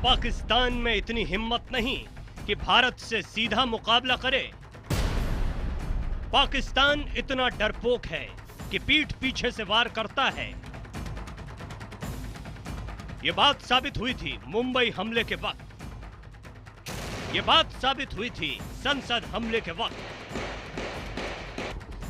पाकिस्तान में इतनी हिम्मत नहीं कि भारत से सीधा मुकाबला करे। पाकिस्तान इतना डरपोक है कि पीठ पीछे से वार करता है। यह बात साबित हुई थी मुंबई हमले के वक्त, यह बात साबित हुई थी संसद हमले के वक्त,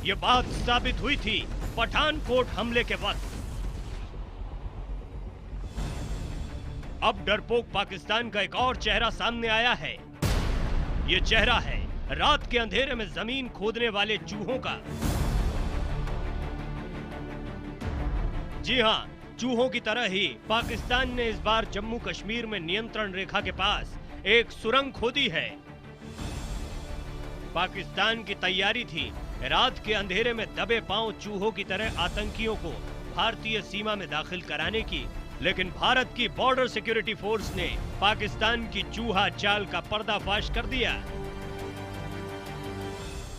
यह बात साबित हुई थी पठानकोट हमले के वक्त। अब डरपोक पाकिस्तान का एक और चेहरा सामने आया है। यह चेहरा है रात के अंधेरे में जमीन खोदने वाले चूहों का। जी हां, चूहों की तरह ही पाकिस्तान ने इस बार जम्मू कश्मीर में नियंत्रण रेखा के पास एक सुरंग खोदी है। पाकिस्तान की तैयारी थी रात के अंधेरे में दबे पांव चूहों की तरह आतंकियों को भारतीय सीमा में दाखिल कराने की, लेकिन भारत की बॉर्डर सिक्योरिटी फोर्स ने पाकिस्तान की चूहा चाल का पर्दाफाश कर दिया।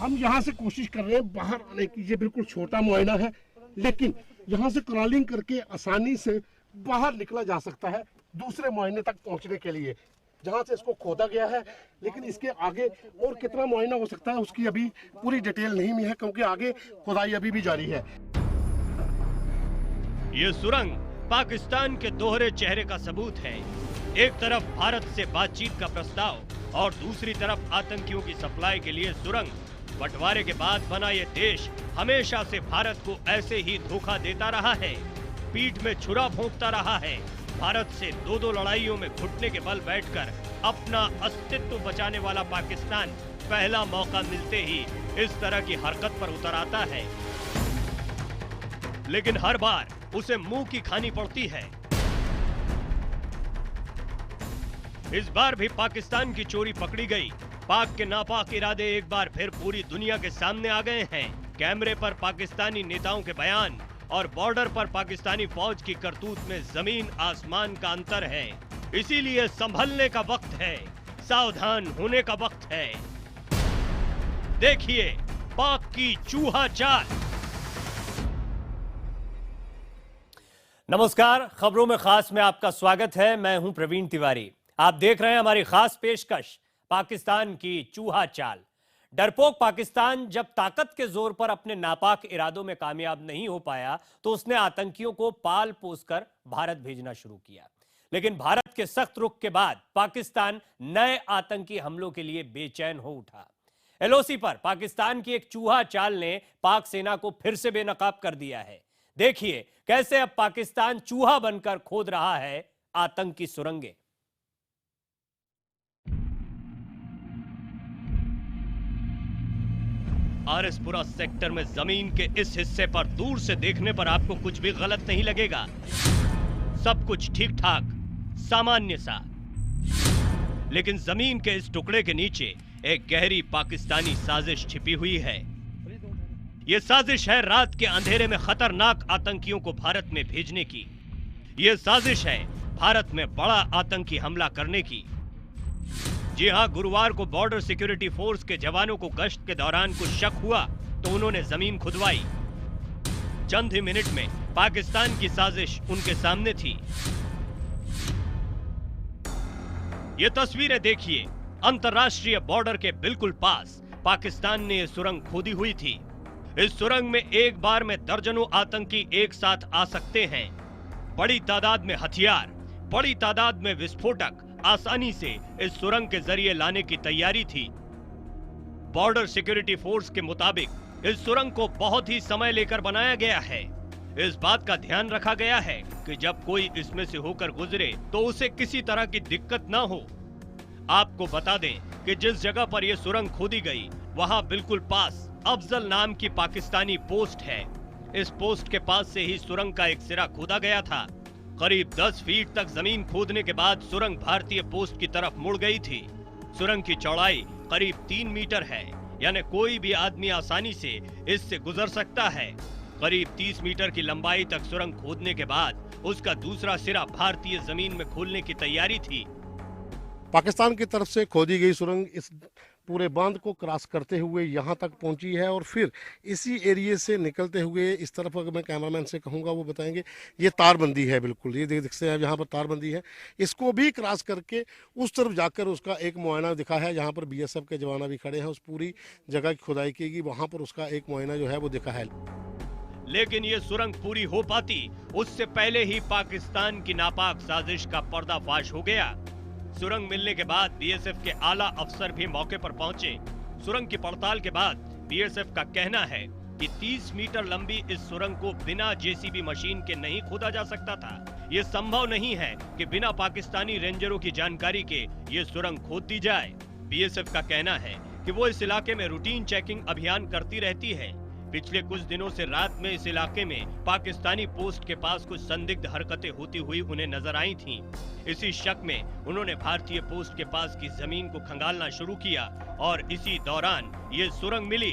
हम यहाँ से कोशिश कर रहे हैं बाहर आने की। ये बिल्कुल छोटा मुआयना है, लेकिन यहाँ से क्रॉलिंग करके आसानी से बाहर निकला जा सकता है दूसरे मुआयने तक पहुँचने के लिए, जहाँ से इसको खोदा गया है। लेकिन इसके आगे और कितना मुआयना हो सकता है उसकी अभी पूरी डिटेल नहीं मिली है, क्योंकि आगे खुदाई अभी भी जारी है। ये सुरंग पाकिस्तान के दोहरे चेहरे का सबूत है। एक तरफ भारत से बातचीत का प्रस्ताव और दूसरी तरफ आतंकियों की सप्लाई के लिए सुरंग। बंटवारे के बाद बना ये देश हमेशा से भारत को ऐसे ही धोखा देता रहा है, पीठ में छुरा भोंकता रहा है। भारत से दो लड़ाइयों में घुटने के बल बैठकर अपना अस्तित्व बचाने वाला पाकिस्तान पहला मौका मिलते ही इस तरह की हरकत पर उतर आता है, लेकिन हर बार उसे मुंह की खानी पड़ती है। इस बार भी पाकिस्तान की चोरी पकड़ी गई। पाक के नापाक इरादे एक बार फिर पूरी दुनिया के सामने आ गए हैं। कैमरे पर पाकिस्तानी नेताओं के बयान और बॉर्डर पर पाकिस्तानी फौज की करतूत में जमीन आसमान का अंतर है। इसीलिए संभलने का वक्त है, सावधान होने का वक्त है। देखिए पाक की चूहा चाल। नमस्कार, खबरों में खास में आपका स्वागत है। मैं हूं प्रवीण तिवारी। आप देख रहे हैं हमारी खास पेशकश पाकिस्तान की चूहा चाल। डरपोक पाकिस्तान जब ताकत के जोर पर अपने नापाक इरादों में कामयाब नहीं हो पाया तो उसने आतंकियों को पाल पोसकर भारत भेजना शुरू किया। लेकिन भारत के सख्त रुख के बाद पाकिस्तान नए आतंकी हमलों के लिए बेचैन हो उठा। एलओसी पर पाकिस्तान की एक चूहा चाल ने पाक सेना को फिर से बेनकाब कर दिया है। देखिए कैसे अब पाकिस्तान चूहा बनकर खोद रहा है आतंकी सुरंगें। आरएसपुरा सेक्टर में जमीन के इस हिस्से पर दूर से देखने पर आपको कुछ भी गलत नहीं लगेगा। सब कुछ ठीक ठाक, सामान्य सा। लेकिन जमीन के इस टुकड़े के नीचे एक गहरी पाकिस्तानी साजिश छिपी हुई है। यह साजिश है रात के अंधेरे में खतरनाक आतंकियों को भारत में भेजने की। यह साजिश है भारत में बड़ा आतंकी हमला करने की। जी हां, गुरुवार को बॉर्डर सिक्योरिटी फोर्स के जवानों को गश्त के दौरान कुछ शक हुआ तो उन्होंने जमीन खुदवाई। चंद ही मिनट में पाकिस्तान की साजिश उनके सामने थी। ये तस्वीरें देखिए, अंतर्राष्ट्रीय बॉर्डर के बिल्कुल पास पाकिस्तान ने यह सुरंग खोदी हुई थी। इस सुरंग में एक बार में दर्जनों आतंकी एक साथ आ सकते हैं। बड़ी तादाद में हथियार, बड़ी तादाद में विस्फोटक आसानी से इस सुरंग के जरिए लाने की तैयारी थी। बॉर्डर सिक्योरिटी फोर्स के मुताबिक इस सुरंग को बहुत ही समय लेकर बनाया गया है। इस बात का ध्यान रखा गया है कि जब कोई इसमें से होकर गुजरे तो उसे किसी तरह की दिक्कत ना हो। आपको बता दें कि जिस जगह पर यह सुरंग खोदी गई वहां बिल्कुल पास अफजल नाम की पाकिस्तानी पोस्ट है। इस पोस्ट के पास से ही सुरंग का एक सिरा खोदा गया था। करीब 10 फीट तक जमीन खोदने के बाद सुरंग भारतीय पोस्ट की तरफ मुड़ गई थी। सुरंग की चौड़ाई करीब 3 मीटर है, यानी कोई भी आदमी आसानी से इससे गुजर सकता है। करीब 30 मीटर की लंबाई तक सुरंग खोदने के बाद उसका दूसरा सिरा भारतीय जमीन में खोलने की तैयारी थी। पाकिस्तान की तरफ से खोदी गई सुरंग इस पूरे बांध को क्रॉस करते हुए यहाँ तक पहुँची है और फिर इसी एरिए से निकलते हुए इस तरफ, अगर मैं कैमरामैन से कहूँगा वो बताएंगे, ये तारबंदी है बिल्कुल, ये देख सकते हैं यहाँ पर तारबंदी है, इसको भी क्रॉस करके उस तरफ जाकर उसका एक मुआयना दिखा है, जहाँ पर BSF के जवान भी खड़े हैं, उस पूरी जगह की खुदाई की, वहाँ पर उसका एक मुआयना जो है वो दिखा है। लेकिन ये सुरंग पूरी हो पाती उससे पहले ही पाकिस्तान की नापाक साजिश का पर्दाफाश हो गया। सुरंग मिलने के बाद BSF के आला अफसर भी मौके पर पहुंचे। सुरंग की पड़ताल के बाद BSF का कहना है कि 30 मीटर लंबी इस सुरंग को बिना JCB मशीन के नहीं खोदा जा सकता था। ये संभव नहीं है कि बिना पाकिस्तानी रेंजरों की जानकारी के ये सुरंग खोद दी जाए। BSF का कहना है कि वो इस इलाके में रूटीन चेकिंग अभियान करती रहती है। पिछले कुछ दिनों से रात में इस इलाके में पाकिस्तानी पोस्ट के पास कुछ संदिग्ध हरकतें होती हुई उन्हें नजर आई थीं। इसी शक में उन्होंने भारतीय पोस्ट के पास की जमीन को खंगालना शुरू किया और इसी दौरान ये सुरंग मिली।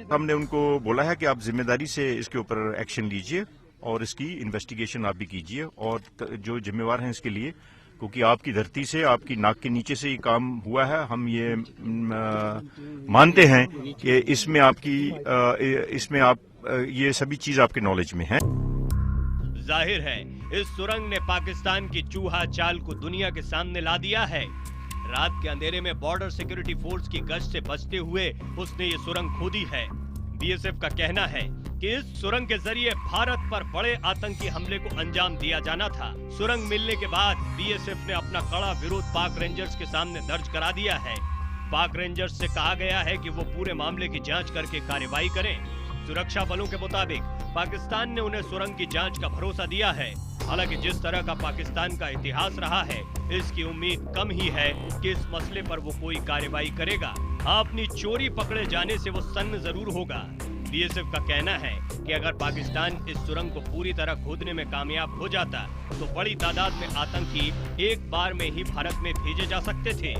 हमने उनको बोला है कि आप जिम्मेदारी से इसके ऊपर एक्शन लीजिए और इसकी इन्वेस्टिगेशन आप भी कीजिए, और जो जिम्मेवार हैं इसके लिए, क्योंकि आपकी धरती से, आपकी नाक के नीचे से ये काम हुआ है। हम ये मानते हैं कि इसमें आप ये सभी चीज आपके नॉलेज में है। जाहिर है इस सुरंग ने पाकिस्तान की चूहा चाल को दुनिया के सामने ला दिया है। रात के अंधेरे में बॉर्डर सिक्योरिटी फोर्स की गश्त से बचते हुए उसने ये सुरंग खोदी है। BSF का कहना है कि इस सुरंग के जरिए भारत पर बड़े आतंकी हमले को अंजाम दिया जाना था। सुरंग मिलने के बाद BSF ने अपना कड़ा विरोध पाक रेंजर्स के सामने दर्ज करा दिया है। पाक रेंजर्स से कहा गया है कि वो पूरे मामले की जांच करके कार्रवाई करें। सुरक्षा बलों के मुताबिक पाकिस्तान ने उन्हें सुरंग की जांच का भरोसा दिया है। हालांकि जिस तरह का पाकिस्तान का इतिहास रहा है, इसकी उम्मीद कम ही है कि इस मसले पर वो कोई कार्रवाई करेगा। अपनी चोरी पकड़े जाने से वो सन्न जरूर होगा। BSF का कहना है कि अगर पाकिस्तान इस सुरंग को पूरी तरह खोदने में कामयाब हो जाता तो बड़ी तादाद में आतंकी एक बार में ही भारत में भेजे जा सकते थे।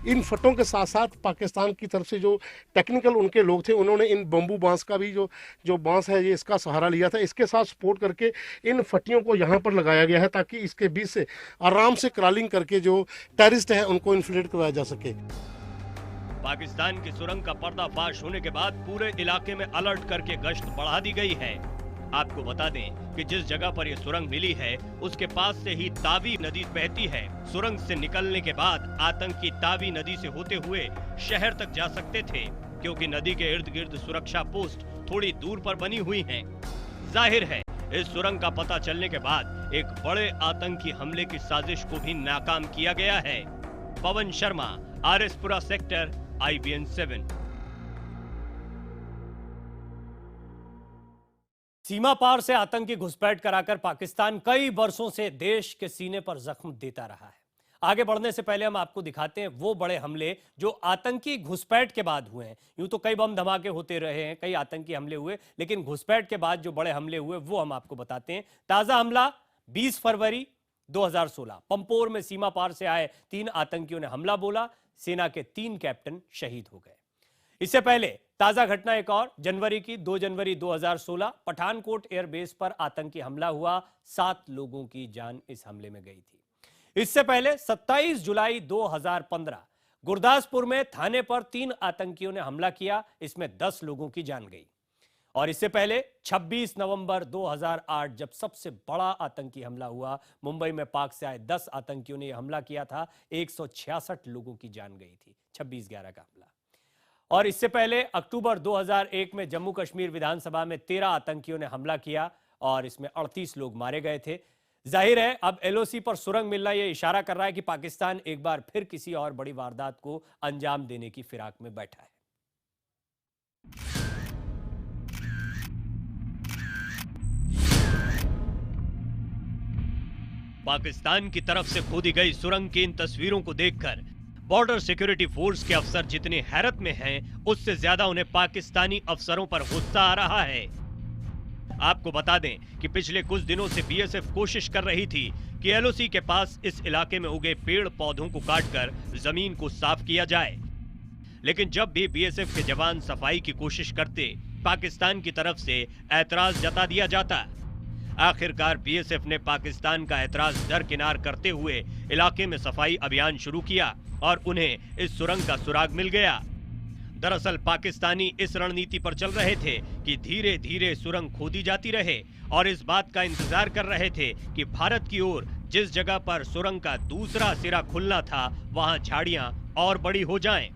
इन फटों के साथ साथ पाकिस्तान की तरफ से जो टेक्निकल उनके लोग थे, उन्होंने इन बम्बू बांस का भी जो बांस है, ये इसका सहारा लिया था। इसके साथ सपोर्ट करके इन फटियों को यहाँ पर लगाया गया है ताकि इसके बीच से आराम से क्रॉलिंग करके जो टेररिस्ट है उनको इन्फिल्ट्रेट करवाया जा सके। पाकिस्तान की सुरंग का पर्दाफाश होने के बाद पूरे इलाके में अलर्ट करके गश्त बढ़ा दी गई है। आपको बता दें कि जिस जगह पर यह सुरंग मिली है उसके पास से ही तावी नदी बहती है। सुरंग से निकलने के बाद आतंकी तावी नदी से होते हुए शहर तक जा सकते थे, क्योंकि नदी के इर्द गिर्द सुरक्षा पोस्ट थोड़ी दूर पर बनी हुई हैं। जाहिर है इस सुरंग का पता चलने के बाद एक बड़े आतंकी हमले की साजिश को भी नाकाम किया गया है। Pawan Sharma, RS-पुरा sector, IBN 7। सीमा पार से आतंकी घुसपैठ कराकर पाकिस्तान कई वर्षों से देश के सीने पर जख्म देता रहा है। आगे बढ़ने से पहले हम आपको दिखाते हैं वो बड़े हमले जो आतंकी घुसपैठ के बाद हुए हैं। यूं तो कई बम धमाके होते रहे हैं, कई आतंकी हमले हुए, लेकिन घुसपैठ के बाद जो बड़े हमले हुए वो हम आपको बताते हैं। ताजा हमला 20 फरवरी 2016, पंपोर में सीमा पार से आए 3 आतंकियों ने हमला बोला। सेना के 3 कैप्टन शहीद हो गए। इससे पहले ताजा घटना एक और, जनवरी की 2 जनवरी 2016, पठानकोट एयरबेस पर आतंकी हमला हुआ। 7 लोगों की जान इस हमले में गई थी। इससे पहले 27 जुलाई 2015, गुरदासपुर में थाने पर 3 आतंकियों ने हमला किया, इसमें 10 लोगों की जान गई। और इससे पहले 26 नवंबर 2008, जब सबसे बड़ा आतंकी हमला हुआ, मुंबई में पाक से आए 10 आतंकियों ने यह हमला किया था, 166 लोगों की जान गई थी। 26/11 का हमला। और इससे पहले अक्टूबर 2001 में जम्मू कश्मीर विधानसभा में 13 आतंकियों ने हमला किया और इसमें 38 लोग मारे गए थे। जाहिर है अब LOC पर सुरंग मिलना यह इशारा कर रहा है कि पाकिस्तान एक बार फिर किसी और बड़ी वारदात को अंजाम देने की फिराक में बैठा है। पाकिस्तान की तरफ से खोदी गई सुरंग की इन तस्वीरों को देखकर बॉर्डर सिक्योरिटी फोर्स के अफसर जितने हैरत में हैं, उससे ज्यादा उन्हें पाकिस्तानी अफसरों पर गुस्सा आ रहा है। आपको बता दें कि पिछले कुछ दिनों से BSF कोशिश कर रही थी कि LOC के पास इस इलाके में उगे पेड़ पौधों को काटकर जमीन को साफ किया जाए, लेकिन जब भी BSF के जवान सफाई की कोशिश करते, पाकिस्तान की तरफ से ऐतराज जता दिया जाता। आखिरकार बीएसएफ ने पाकिस्तान का एतराज दरकिनार करते हुए इलाके में सफाई अभियान शुरू किया और उन्हें इस सुरंग का सुराग मिल गया। दरअसल पाकिस्तानी इस रणनीति पर चल रहे थे कि धीरे धीरे सुरंग खोदी जाती रहे और इस बात का इंतजार कर रहे थे कि भारत की ओर जिस जगह पर सुरंग का दूसरा सिरा खुलना था वहां झाड़ियां और बड़ी हो जाएं।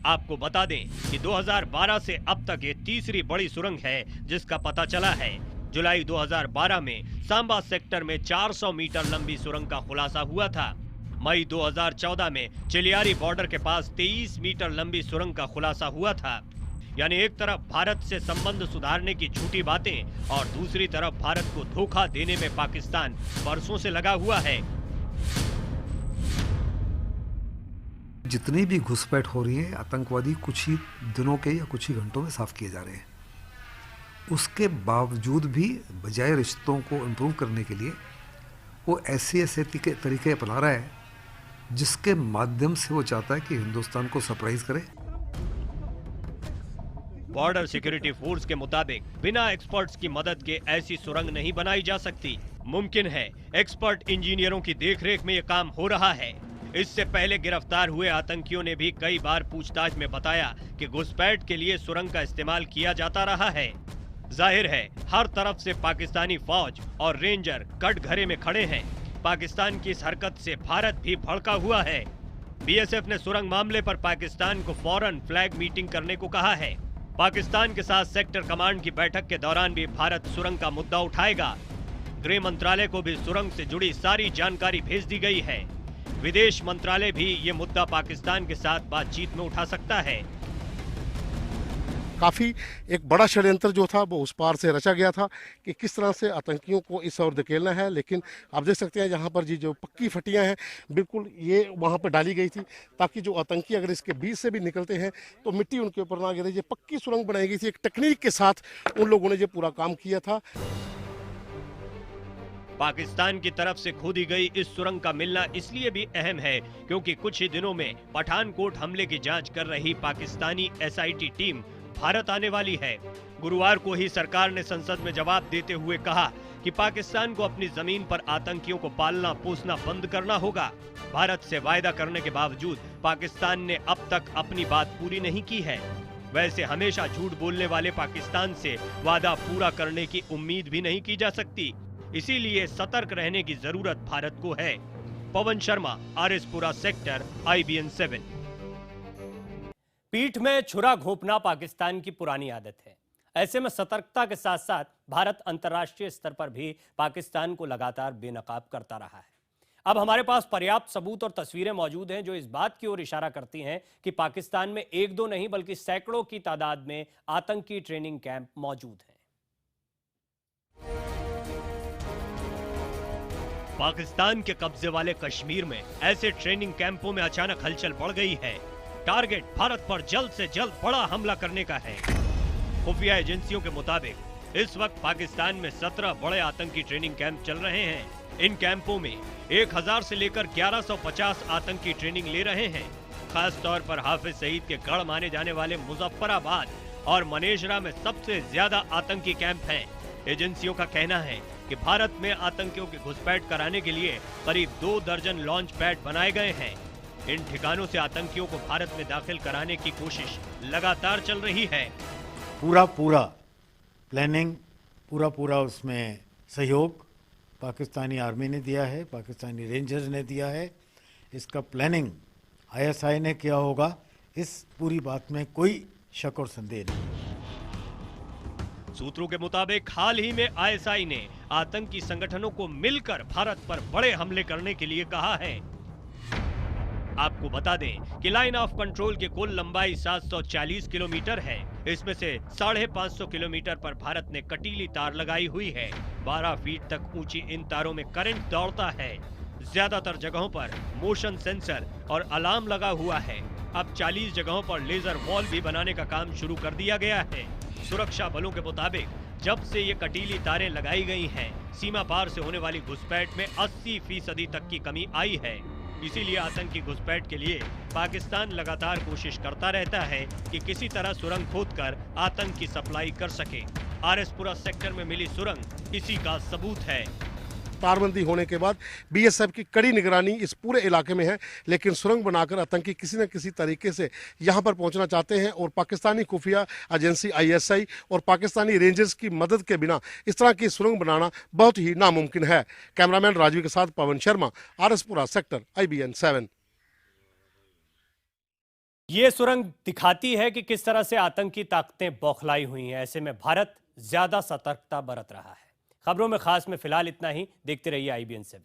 आपको बता दें कि 2012 से अब तक ये तीसरी बड़ी सुरंग है जिसका पता चला है। जुलाई 2012 में सांबा सेक्टर में 400 मीटर लंबी सुरंग का खुलासा हुआ था। मई 2014 में चिलियारी बॉर्डर के पास 23 मीटर लंबी सुरंग का खुलासा हुआ था। यानी एक तरफ भारत से संबंध सुधारने की झूठी बातें और दूसरी तरफ भारत को धोखा देने में पाकिस्तान बरसों से लगा हुआ है। जितनी भी घुसपैठ हो रही है, आतंकवादी कुछ ही दिनों के या कुछ ही घंटों में साफ किए जा रहे हैं। उसके बावजूद भी बजाय रिश्तों को इम्प्रूव करने के लिए वो ऐसे तरीके अपना रहा है जिसके माध्यम से वो चाहता है कि हिंदुस्तान को सरप्राइज करे। बॉर्डर सिक्योरिटी फोर्स के मुताबिक बिना एक्सपर्ट्स की मदद के ऐसी सुरंग नहीं बनाई जा सकती। मुमकिन है एक्सपर्ट इंजीनियरों की देखरेख में ये काम हो रहा है। इससे पहले गिरफ्तार हुए आतंकियों ने भी कई बार पूछताछ में बताया कि घुसपैठ के लिए सुरंग का इस्तेमाल किया जाता रहा है। जाहिर है हर तरफ से पाकिस्तानी फौज और रेंजर कटघरे में खड़े हैं। पाकिस्तान की इस हरकत से भारत भी भड़का हुआ है। बीएसएफ ने सुरंग मामले पर पाकिस्तान को फौरन फ्लैग मीटिंग करने को कहा है। पाकिस्तान के साथ सेक्टर कमांड की बैठक के दौरान भी भारत सुरंग का मुद्दा उठाएगा। गृह मंत्रालय को भी सुरंग से जुड़ी सारी जानकारी भेज दी गई है। विदेश मंत्रालय भी ये मुद्दा पाकिस्तान के साथ बातचीत में उठा सकता है। काफ़ी एक बड़ा षड्यंत्र जो था वो उस पार से रचा गया था कि किस तरह से आतंकियों को इस ओर धकेलना है। लेकिन आप देख सकते हैं यहाँ पर जी जो पक्की फटियाँ हैं बिल्कुल ये वहाँ पर डाली गई थी ताकि जो आतंकी अगर इसके बीच से भी निकलते हैं तो मिट्टी उनके ऊपर ना गिरे। ये पक्की सुरंग बनाई गई थी, एक टेक्निक के साथ उन लोगों ने ये पूरा काम किया था। पाकिस्तान की तरफ से खोदी गई इस सुरंग का मिलना इसलिए भी अहम है क्योंकि कुछ ही दिनों में पठानकोट हमले की जांच कर रही पाकिस्तानी एसआईटी टीम भारत आने वाली है। गुरुवार को ही सरकार ने संसद में जवाब देते हुए कहा कि पाकिस्तान को अपनी जमीन पर आतंकियों को पालना पोसना बंद करना होगा। भारत से वायदा करने के बावजूद पाकिस्तान ने अब तक अपनी बात पूरी नहीं की है। वैसे हमेशा झूठ बोलने वाले पाकिस्तान से वादा पूरा करने की उम्मीद भी नहीं की जा सकती। इसीलिए सतर्क रहने की जरूरत भारत को है। Pawan Sharma, RS Pura sector, IBN 7। पीठ में छुरा घोंपना पाकिस्तान की पुरानी आदत है। ऐसे में सतर्कता के साथ साथ भारत अंतर्राष्ट्रीय स्तर पर भी पाकिस्तान को लगातार बेनकाब करता रहा है। अब हमारे पास पर्याप्त सबूत और तस्वीरें मौजूद हैं जो इस बात की ओर इशारा करती हैं कि पाकिस्तान में एक दो नहीं बल्कि सैकड़ों की तादाद में आतंकी ट्रेनिंग कैंप मौजूद हैं। पाकिस्तान के कब्जे वाले कश्मीर में ऐसे ट्रेनिंग कैंपों में अचानक हलचल बढ़ गई है। टारगेट भारत पर जल्द से जल्द बड़ा हमला करने का है। खुफिया एजेंसियों के मुताबिक इस वक्त पाकिस्तान में 17 बड़े आतंकी ट्रेनिंग कैंप चल रहे हैं। इन कैंपों में 1000 से लेकर 1150 आतंकी ट्रेनिंग ले रहे हैं। खास तौर पर हाफिज सईद के गढ़ माने जाने वाले मुजफ्फराबाद और मनेसरा में सबसे ज्यादा आतंकी कैंप हैं। एजेंसियों का कहना है कि भारत में आतंकियों की घुसपैठ कराने के लिए करीब 2 दर्जन लॉन्च पैड बनाए गए हैं। इन ठिकानों से आतंकियों को भारत में दाखिल कराने की कोशिश लगातार चल रही है। पूरा प्लानिंग, पूरा उसमें सहयोग पाकिस्तानी आर्मी ने दिया है, पाकिस्तानी रेंजर्स ने दिया है। इसका प्लानिंग ISI ने किया होगा, इस पूरी बात में कोई शक और संदेह नहीं। सूत्रों के मुताबिक हाल ही में ISI ने आतंकी संगठनों को मिलकर भारत पर बड़े हमले करने के लिए कहा है। आपको बता दें कि लाइन ऑफ कंट्रोल की कुल लंबाई 740 किलोमीटर है। इसमें से 550 किलोमीटर पर भारत ने कटीली तार लगाई हुई है। 12 फीट तक ऊंची इन तारों में करंट दौड़ता है। ज्यादातर जगहों पर मोशन सेंसर और अलार्म लगा हुआ है। अब 40 जगहों पर लेजर वॉल भी बनाने का काम शुरू कर दिया गया है। सुरक्षा बलों के मुताबिक जब से ये कटीली तारें लगाई गई हैं, सीमा पार से होने वाली घुसपैठ में 80% तक की कमी आई है। इसीलिए आतंकी घुसपैठ के लिए पाकिस्तान लगातार कोशिश करता रहता है कि किसी तरह सुरंग खोदकर आतंक की सप्लाई कर सके। आरएसपुरा सेक्टर में मिली सुरंग इसी का सबूत है। तारबंदी होने के बाद बीएसएफ की कड़ी निगरानी इस पूरे इलाके में है, लेकिन सुरंग बनाकर आतंकी किसी न किसी तरीके से यहां पर पहुंचना चाहते हैं और पाकिस्तानी खुफिया एजेंसी आईएसआई और पाकिस्तानी रेंजर्स की मदद के बिना इस तरह की सुरंग बनाना बहुत ही नामुमकिन है। कैमरामैन राजवी के साथ पवन शर्मा, आरएसपुरा सेक्टर, IBN 7। ये सुरंग दिखाती है कि किस तरह से आतंकी ताकतें बौखलाई हुई हैं। ऐसे में भारत ज्यादा सतर्कता बरत रहा है। खबरों में खास में फिलहाल इतना ही। देखते रहिए IBN 7।